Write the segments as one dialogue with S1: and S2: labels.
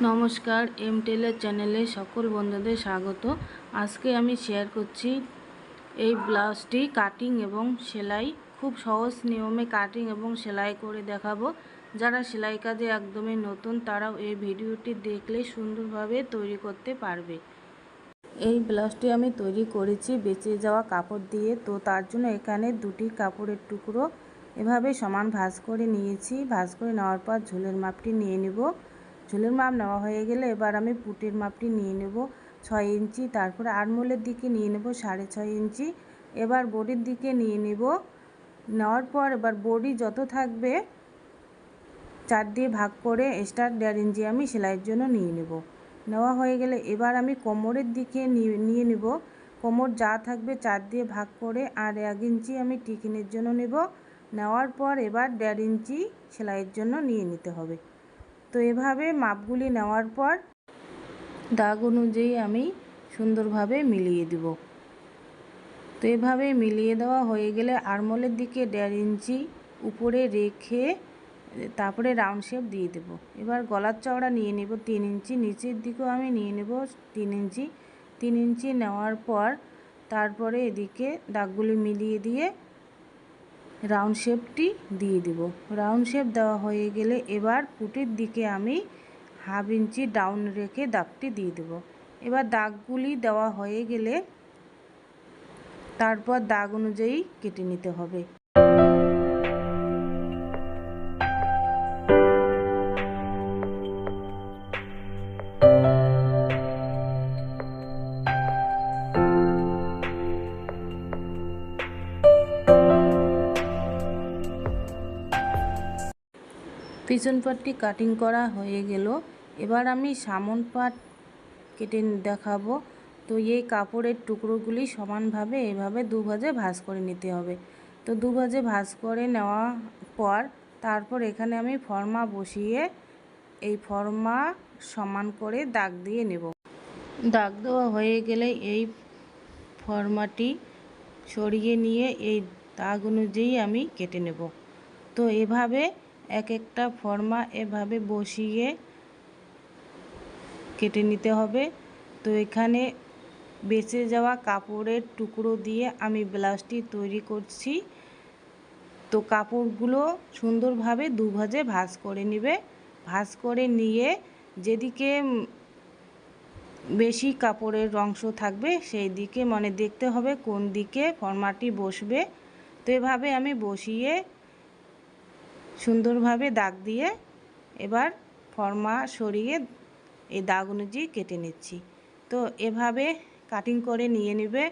S1: নমস্কার, M teller চ্যানেলে সকল বন্ধুদের স্বাগত। আজকে আমি শেয়ার করছি এই ব্লাউজটি কাটিং এবং সেলাই। খুব সহজ নিয়মে কাটিং এবং সেলাই করে দেখাবো। যারা সেলাই কাজে একদমই নতুন তারাও এই ভিডিওটি দেখলে সুন্দরভাবে তৈরি করতে পারবে। এই ব্লাউজটি আমি তৈরি করেছি বেঁচে যাওয়া কাপড় দিয়ে। তো তার জন্য এখানে দুটি কাপড়ের টুকরো এভাবে সমান ভাঁজ করে নিয়েছি। ভাঁজ করে নেওয়ার পর ঝুলের মাপটি নিয়ে নেব। ঝুলের মাপ নেওয়া হয়ে গেলে এবার আমি পুটের মাপটি নিয়ে নেব 6 ইঞ্চি। তারপরে আরমোলের দিকে নিয়ে নেব 6.5 ইঞ্চি। এবার বডির দিকে নিয়ে নেব। নেওয়ার পর এবার বডি যত থাকবে 4 দিয়ে ভাগ করে এক্সট্রা 1.5 ইঞ্চি আমি সেলাইয়ের জন্য নিয়ে নেব। নেওয়া হয়ে গেলে এবার আমি কোমরের দিকে নিয়ে নেব। কোমর যা থাকবে 4 দিয়ে ভাগ করে আর 1 ইঞ্চি আমি টিকিনের জন্য নেব। নেওয়ার পর এবার 1.5 ইঞ্চি সেলাইয়ের জন্য নিয়ে নিতে হবে। তো এভাবে মাপগুলি নেওয়ার পর দাগ অনুযায়ী আমি সুন্দরভাবে মিলিয়ে দেব। তো এভাবে মিলিয়ে দেওয়া হয়ে গেলে আরমোলের দিকে 1.5 ইঞ্চি উপরে রেখে তারপরে রাউন্ড শেপ দিয়ে দেব। এবার গলার চওড়া নিয়ে নেব 3 ইঞ্চি। নিচের দিকেও আমি নিয়ে নেব 3 ইঞ্চি। 3 ইঞ্চি নেওয়ার পর তারপরে এদিকে দাগগুলি মিলিয়ে দিয়ে রাউন্ড শেপটি দিয়ে দেব। রাউন্ড শেপ দেওয়া হয়ে গেলে এবার পুটের দিকে আমি 1/2 ইঞ্চি ডাউন রেখে দাগটি দিয়ে দেব। এবার দাগগুলি দেওয়া হয়ে গেলে তারপর দাগ অনুযায়ী কেটে নিতে হবে। পিছন পাটটি কাটিং করা হয়ে গেল। এবার আমি সামন পাট কেটে দেখাবো। তো এই কাপড়ের টুকরোগুলি সমানভাবে এভাবে দুভাজে ভাঁজ করে নিতে হবে। তো দুভাজে ভাঁজ করে নেওয়া পর তারপর এখানে আমি ফর্মা বসিয়ে এই ফর্মা সমান করে দাগ দিয়ে নেব। দাগ দেওয়া হয়ে গেলে এই ফর্মাটি সরিয়ে নিয়ে এই দাগ অনুযায়ী আমি কেটে নেব। তো এভাবে এক একটা ফর্মা এভাবে বসিয়ে কেটে নিতে হবে। তো এখানে বেঁচে যাওয়া কাপড়ের টুকরো দিয়ে আমি ব্লাউজটি তৈরি করছি। তো কাপড়গুলো সুন্দরভাবে দুভাজে ভাঁজ করে নেবে। ভাঁজ করে নিয়ে যেদিকে বেশি কাপড়ের অংশ থাকবে সেই দিকে দেখতে হবে কোন দিকে ফর্মাটি বসবে। তো এভাবে আমি বসিয়ে সুন্দরভাবে দাগ দিয়ে এবার ফর্মা সরিয়ে এই দাগ অনুযায়ী কেটে নিচ্ছি। তো এভাবে কাটিং করে নিয়ে নেবে।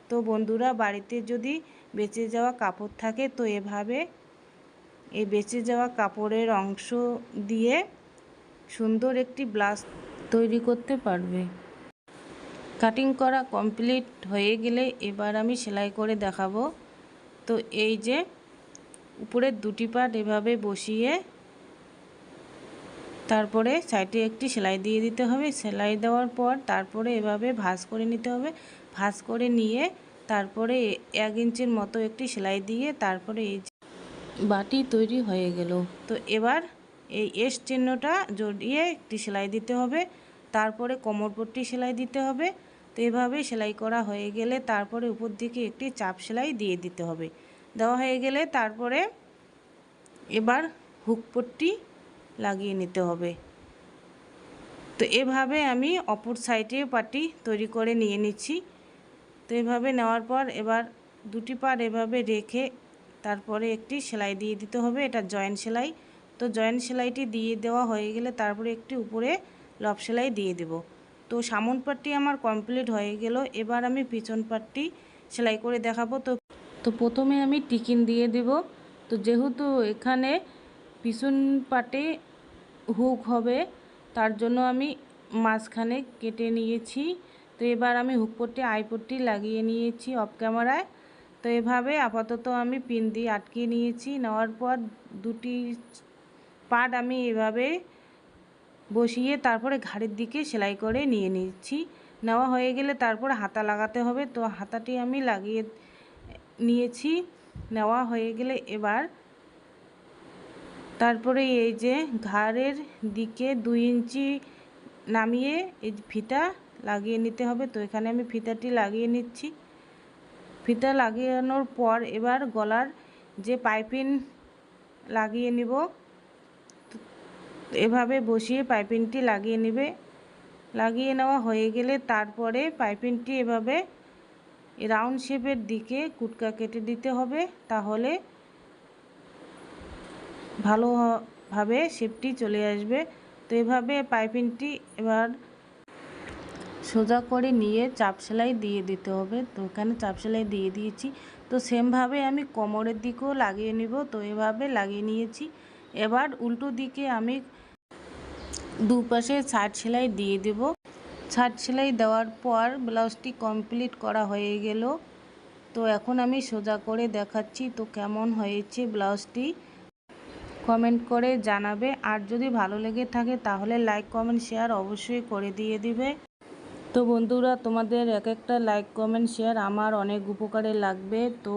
S1: তো বন্ধুরা বাড়িতে যদি বেঁচে যাওয়া কাপড় থাকে তো এভাবে এই বেঁচে যাওয়া কাপড়ের অংশ দিয়ে সুন্দর একটি ব্লাউজ তৈরি করতে পারবে। কাটিং করা কমপ্লিট হয়ে গেলে এবার আমি সেলাই করে দেখাবো। তো এই যে উপরের দুটি পাট এভাবে বসিয়ে তারপরে সাইডে একটি সেলাই দিয়ে দিতে হবে। সেলাই দেওয়ার পর তারপরে এভাবে ভাঁজ করে নিতে হবে। ভাঁজ করে নিয়ে তারপরে 1 ইঞ্চির মতো একটি সেলাই দিয়ে তারপরে এই বাটি তৈরি হয়ে গেল। তো এবার এই এস চিহ্নটা জড়িয়ে একটি সেলাই দিতে হবে। তারপরে কোমরপট্টি সেলাই দিতে হবে। তো এভাবে সেলাই করা হয়ে গেলে তারপরে উপর দিকে একটি চাপ সেলাই দিয়ে দিতে হবে। দেওয়া হয়ে গেলে তারপরে এবার হুক পট্টি লাগিয়ে নিতে হবে। তো এভাবে আমি অপর সাইডে পাটি তৈরি করে নিয়ে নিচ্ছি। তো এভাবে নেওয়ার পর এবার দুটি পাট এভাবে রেখে তারপরে একটি সেলাই দিয়ে দিতে হবে। এটা জয়েন্ট সেলাই। তো জয়েন্ট সেলাইটি দিয়ে দেওয়া হয়ে গেলে তারপরে একটি উপরে লব সেলাই দিয়ে দেব। তো সামন পাটটি আমার কমপ্লিট হয়ে গেল। এবার আমি পিছন পাটটি সেলাই করে দেখাবো। তো প্রথমে আমি টিকিন দিয়ে দেব। তো যেহেতু এখানে পিছন পাটে হুক হবে তার জন্য আমি মাঝখানে কেটে নিয়েছি। তো এবার আমি হুক পট্টি আই পট্টি লাগিয়ে নিয়েছি অফ ক্যামেরায়। তো এভাবে আপাতত আমি পিন দিয়ে আটকিয়ে নিয়েছি। নেওয়ার পর দুটি পাট আমি এভাবে বসিয়ে তারপরে ঘাড়ের দিকে সেলাই করে নিয়ে নিচ্ছি। নেওয়া হয়ে গেলে তারপর হাতা লাগাতে হবে। তো হাতাটি আমি লাগিয়ে নিয়েছি। নেওয়া হয়ে গেলে এবার তারপরে এই যে ঘাড়ের দিকে 2 ইঞ্চি নামিয়ে এই ফিতা লাগিয়ে নিতে হবে। তো এখানে আমি ফিতাটি লাগিয়ে নিচ্ছি। ফিতা লাগানোর পর এবার গলার যে পাইপিং লাগিয়ে নিব। এভাবে বসিয়ে পাইপিংটি লাগিয়ে নেবে। লাগিয়ে নেওয়া হয়ে গেলে তারপরে পাইপিংটি এভাবে রাউন্ড শেপের দিকে কুটকা কেটে দিতে হবে, তাহলে ভালোভাবে শেপটি চলে আসবে। তো এভাবে পাইপিংটি এবার সোজা করে নিয়ে চাপ সেলাই দিয়ে দিতে হবে। তো এখানে চাপ সেলাই দিয়ে দিয়েছি। তো সেমভাবে আমি কোমরের দিকেও লাগিয়ে নিব। তো এভাবে লাগিয়ে নিয়েছি। এবার উল্টো দিকে আমি দুপাশে সাইড সেলাই দিয়ে দেব। সাইড সেলাই দেওয়ার পর ব্লাউজটি কমপ্লিট করা হয়ে গেল। তো এখন আমি সোজা করে দেখাচ্ছি তো কেমন হয়েছে ব্লাউজটি কমেন্ট করে জানাবে। আর যদি ভালো লেগে থাকে তাহলে লাইক কমেন্ট শেয়ার অবশ্যই করে দিয়ে দিবে। তো বন্ধুরা, তোমাদের এক একটা লাইক কমেন্ট শেয়ার আমার অনেক উপকারে লাগবে। তো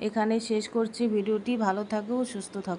S1: এখানে শেষ করছি ভিডিওটি। ভালো থাকো, সুস্থ থাকো।